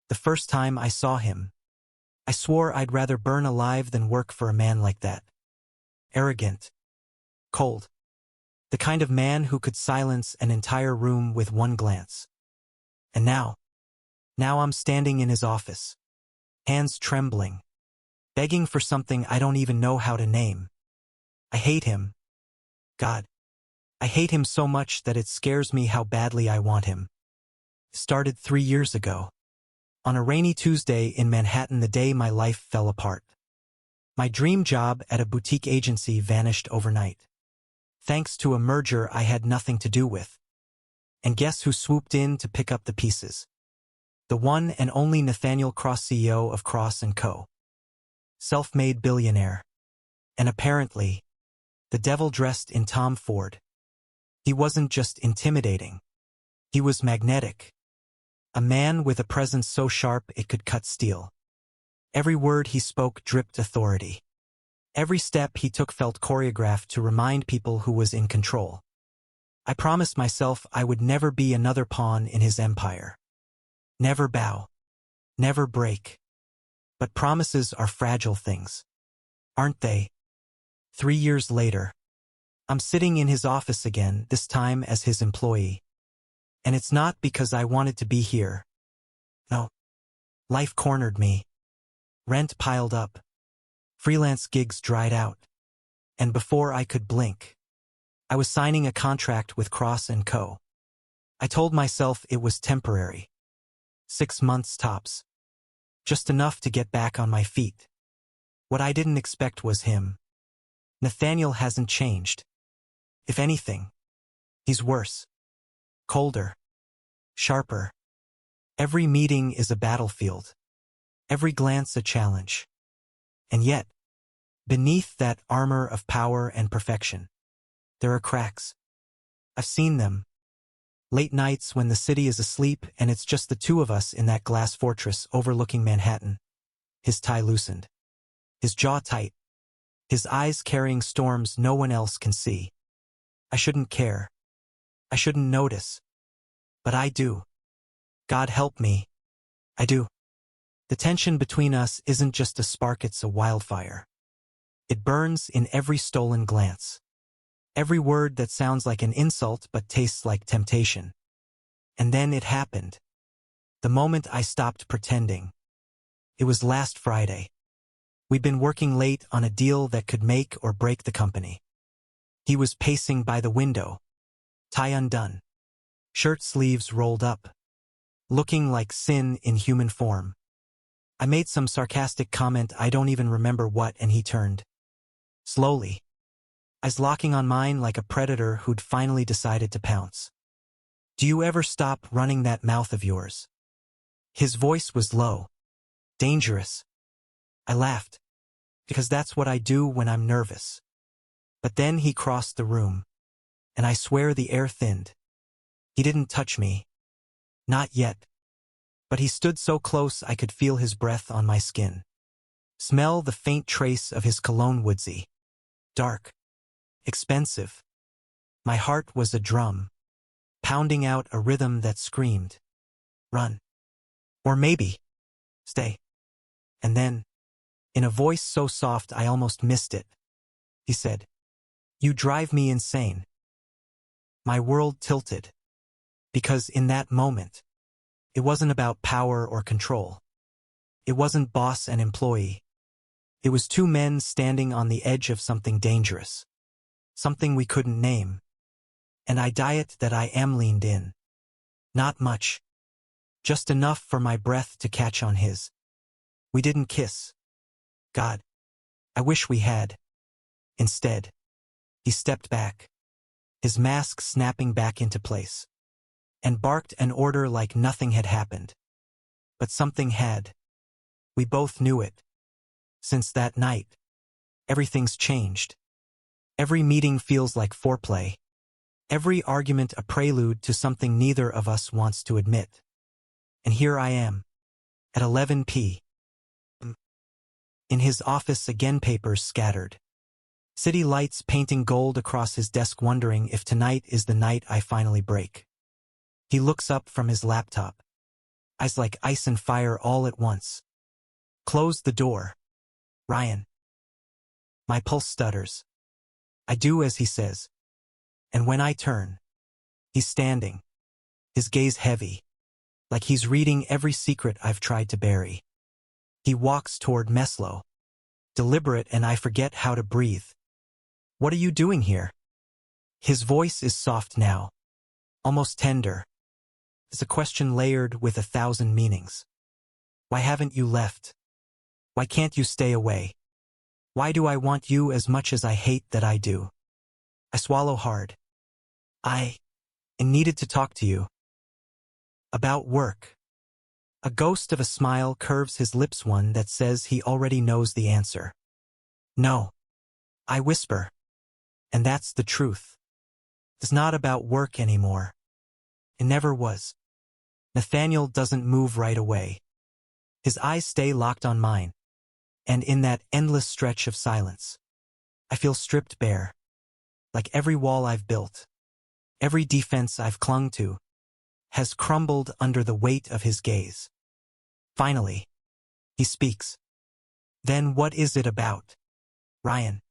The first time I saw him, I swore I'd rather burn alive than work for a man like that. Arrogant. Cold. The kind of man who could silence an entire room with one glance. And now I'm standing in his office, hands trembling, begging for something I don't even know how to name. I hate him. God, I hate him so much that it scares me how badly I want him. It started 3 years ago, on a rainy Tuesday in Manhattan, the day my life fell apart. My dream job at a boutique agency vanished overnight, thanks to a merger I had nothing to do with. And guess who swooped in to pick up the pieces? The one and only Nathaniel Cross, CEO of Cross & Co. Self-made billionaire. And apparently, the devil dressed in Tom Ford. He wasn't just intimidating. He was magnetic. A man with a presence so sharp it could cut steel. Every word he spoke dripped authority. Every step he took felt choreographed to remind people who was in control. I promised myself I would never be another pawn in his empire. Never bow. Never break. But promises are fragile things. Aren't they? 3 years later, I'm sitting in his office again, this time as his employee. And it's not because I wanted to be here. No. Life cornered me. Rent piled up. Freelance gigs dried out. And before I could blink, I was signing a contract with Cross & Co. I told myself it was temporary. 6 months tops. Just enough to get back on my feet. What I didn't expect was him. Nathaniel hasn't changed. If anything, he's worse. Colder. Sharper. Every meeting is a battlefield. Every glance a challenge. And yet, beneath that armor of power and perfection, there are cracks. I've seen them. Late nights when the city is asleep and it's just the two of us in that glass fortress overlooking Manhattan. His tie loosened. His jaw tight. His eyes carrying storms no one else can see. I shouldn't care. I shouldn't notice. But I do. God help me. I do. The tension between us isn't just a spark, it's a wildfire. It burns in every stolen glance. Every word that sounds like an insult but tastes like temptation. And then it happened. The moment I stopped pretending. It was last Friday. We'd been working late on a deal that could make or break the company. He was pacing by the window, tie undone, shirt sleeves rolled up, looking like sin in human form. I made some sarcastic comment, I don't even remember what, and he turned. Slowly. Eyes locking on mine like a predator who'd finally decided to pounce. Do you ever stop running that mouth of yours? His voice was low. Dangerous. I laughed. Because that's what I do when I'm nervous. But then he crossed the room. And I swear the air thinned. He didn't touch me. Not yet. But he stood so close I could feel his breath on my skin. Smell the faint trace of his cologne, woodsy. Dark. Expensive. My heart was a drum, pounding out a rhythm that screamed. Run. Or maybe, stay. And then, in a voice so soft I almost missed it, he said, You drive me insane. My world tilted. Because in that moment, it wasn't about power or control. It wasn't boss and employee. It was two men standing on the edge of something dangerous. Something we couldn't name. And I diet that I am leaned in. Not much. Just enough for my breath to catch on his. We didn't kiss. God, I wish we had. Instead, he stepped back, his mask snapping back into place, and barked an order like nothing had happened. But something had. We both knew it. Since that night, everything's changed. Every meeting feels like foreplay. Every argument a prelude to something neither of us wants to admit. And here I am, at 11 p.m. In his office again, papers scattered. City lights painting gold across his desk, wondering if tonight is the night I finally break. He looks up from his laptop. eyes like ice and fire all at once. Close the door, Ryan. My pulse stutters. I do as he says. And when I turn, he's standing, his gaze heavy, like he's reading every secret I've tried to bury. He walks toward Meslo, deliberate, and I forget how to breathe. What are you doing here? His voice is soft now, almost tender. It's a question layered with 1,000 meanings. Why haven't you left? Why can't you stay away? Why do I want you as much as I hate that I do? I swallow hard. I needed to talk to you. About work. A ghost of a smile curves his lips, one that says he already knows the answer. No. I whisper. And that's the truth. It's not about work anymore. It never was. Nathaniel doesn't move right away. His eyes stay locked on mine. And in that endless stretch of silence, I feel stripped bare. Like every wall I've built, every defense I've clung to, has crumbled under the weight of his gaze. Finally, he speaks. Then what is it about, Ryan?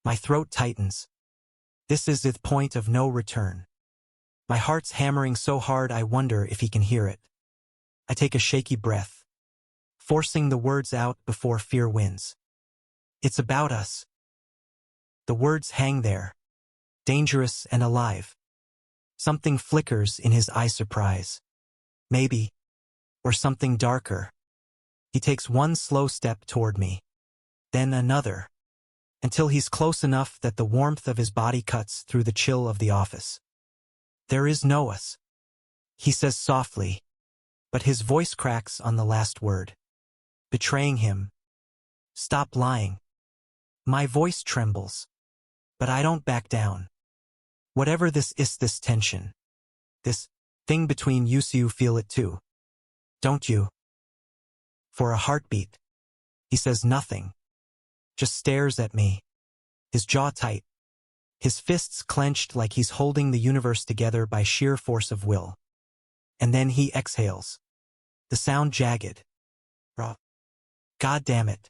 My throat tightens. This is the point of no return. My heart's hammering so hard I wonder if he can hear it. I take a shaky breath, forcing the words out before fear wins. It's about us. The words hang there, dangerous and alive. Something flickers in his eye, surprise. Maybe, or something darker. He takes one slow step toward me, then another, until he's close enough that the warmth of his body cuts through the chill of the office. There is no us, he says softly, but his voice cracks on the last word. Betraying him. Stop lying. My voice trembles, but I don't back down. Whatever this is, this tension, this thing between you, so you feel it too, don't you? For a heartbeat, he says nothing, just stares at me, his jaw tight, his fists clenched like he's holding the universe together by sheer force of will. And then he exhales, the sound jagged, raw. God damn it,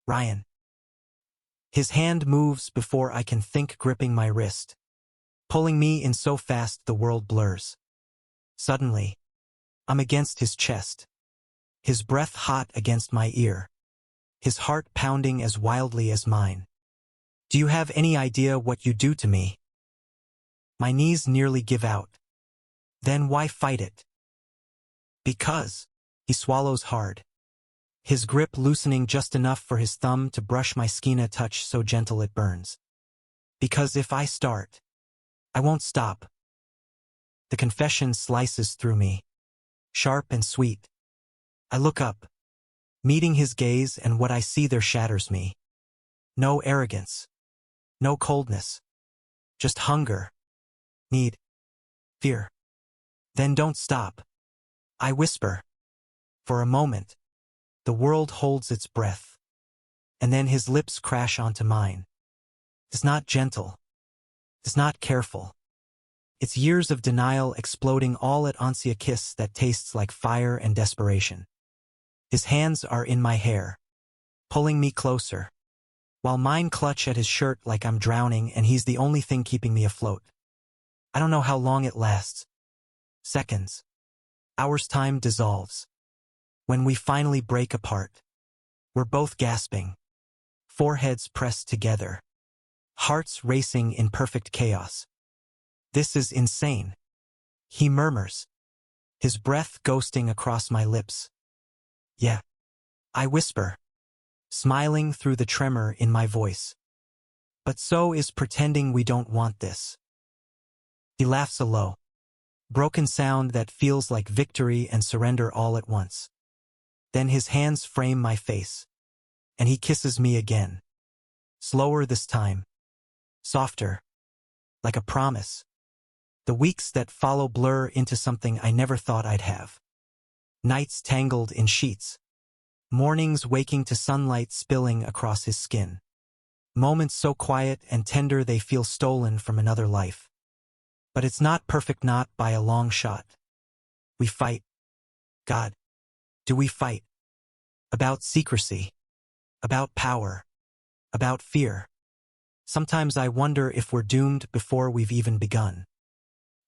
Ryan. His hand moves before I can think, gripping my wrist, pulling me in so fast the world blurs. Suddenly, I'm against his chest, his breath hot against my ear, his heart pounding as wildly as mine. Do you have any idea what you do to me? My knees nearly give out. Then why fight it? Because, he swallows hard, his grip loosening just enough for his thumb to brush my skin, a touch so gentle it burns. Because if I start, I won't stop. The confession slices through me, sharp and sweet. I look up, meeting his gaze, and what I see there shatters me. No arrogance, no coldness, just hunger, need, fear. Then don't stop, I whisper. For a moment, the world holds its breath, and then his lips crash onto mine. It's not gentle. It's not careful. It's years of denial exploding all at once, a kiss that tastes like fire and desperation. His hands are in my hair, pulling me closer, while mine clutch at his shirt like I'm drowning and he's the only thing keeping me afloat. I don't know how long it lasts. Seconds. Hours. Time dissolves. When we finally break apart, we're both gasping, foreheads pressed together, hearts racing in perfect chaos. This is insane, he murmurs, his breath ghosting across my lips. Yeah, I whisper, smiling through the tremor in my voice. But so is pretending we don't want this. He laughs, a low, broken sound that feels like victory and surrender all at once. Then his hands frame my face, and he kisses me again. Slower this time, softer, like a promise. The weeks that follow blur into something I never thought I'd have. Nights tangled in sheets. Mornings waking to sunlight spilling across his skin. Moments so quiet and tender they feel stolen from another life. But it's not perfect, not by a long shot. We fight. God, do we fight? About secrecy, about power, about fear. Sometimes I wonder if we're doomed before we've even begun.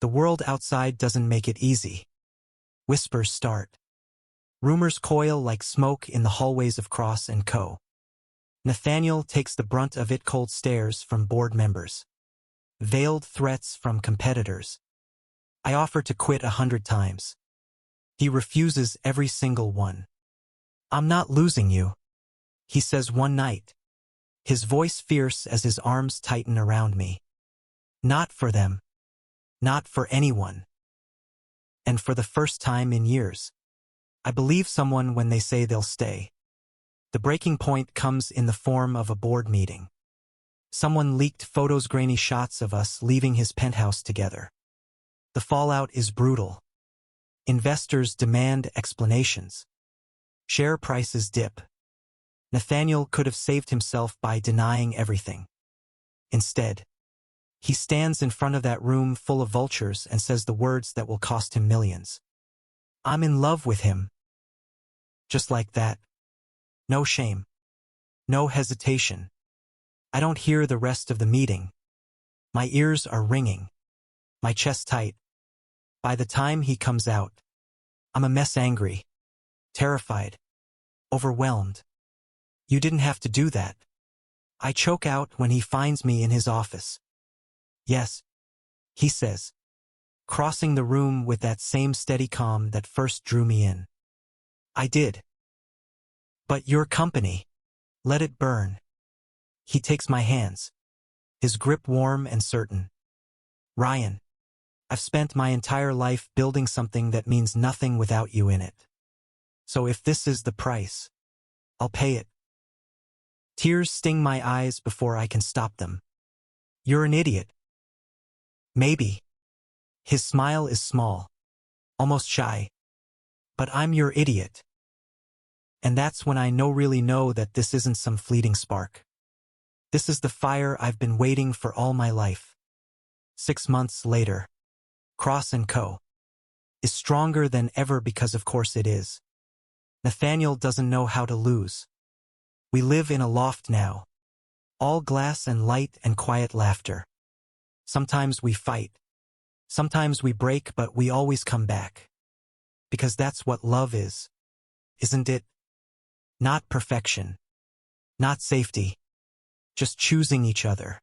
The world outside doesn't make it easy. Whispers start. Rumors coil like smoke in the hallways of Cross & Co. Nathaniel takes the brunt of it, cold stares from board members. Veiled threats from competitors. I offer to quit 100 times. He refuses every single one. I'm not losing you, he says one night, his voice fierce as his arms tighten around me. Not for them. Not for anyone. And for the first time in years, I believe someone when they say they'll stay. The breaking point comes in the form of a board meeting. Someone leaked photos, grainy shots of us leaving his penthouse together. The fallout is brutal. Investors demand explanations. Share prices dip. Nathaniel could have saved himself by denying everything. Instead, he stands in front of that room full of vultures and says the words that will cost him millions. I'm in love with him. Just like that. No shame. No hesitation. I don't hear the rest of the meeting. My ears are ringing. My chest tight. By the time he comes out, I'm a mess, angry, terrified, overwhelmed. You didn't have to do that. I choke out when he finds me in his office. Yes, he says, crossing the room with that same steady calm that first drew me in. I did. But your company, let it burn. He takes my hands, his grip warm and certain. Ryan, I've spent my entire life building something that means nothing without you in it. So if this is the price, I'll pay it. Tears sting my eyes before I can stop them. You're an idiot. Maybe. His smile is small, almost shy. But I'm your idiot. And that's when I really know that this isn't some fleeting spark. This is the fire I've been waiting for all my life. 6 months later, Cross & Co. is stronger than ever because of course it is. Nathaniel doesn't know how to lose. We live in a loft now. All glass and light and quiet laughter. Sometimes we fight. Sometimes we break, but we always come back. Because that's what love is. Isn't it? Not perfection. Not safety. Just choosing each other.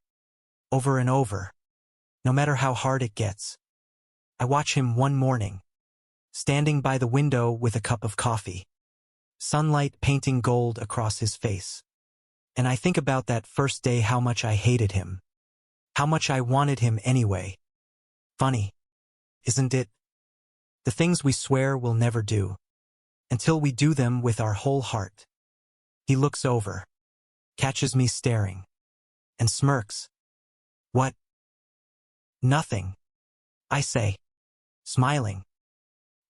Over and over. No matter how hard it gets. I watch him one morning. Standing by the window with a cup of coffee. Sunlight painting gold across his face. And I think about that first day, how much I hated him. How much I wanted him anyway. Funny. Isn't it? The things we swear we'll never do. Until we do them with our whole heart. He looks over. Catches me staring. And smirks. What? Nothing. I say. Smiling.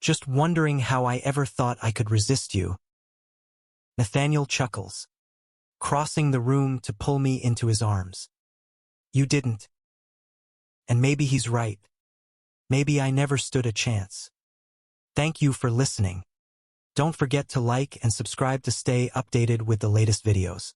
Just wondering how I ever thought I could resist you. Nathaniel chuckles. Crossing the room to pull me into his arms. You didn't. And maybe he's right. Maybe I never stood a chance. Thank you for listening. Don't forget to like and subscribe to stay updated with the latest videos.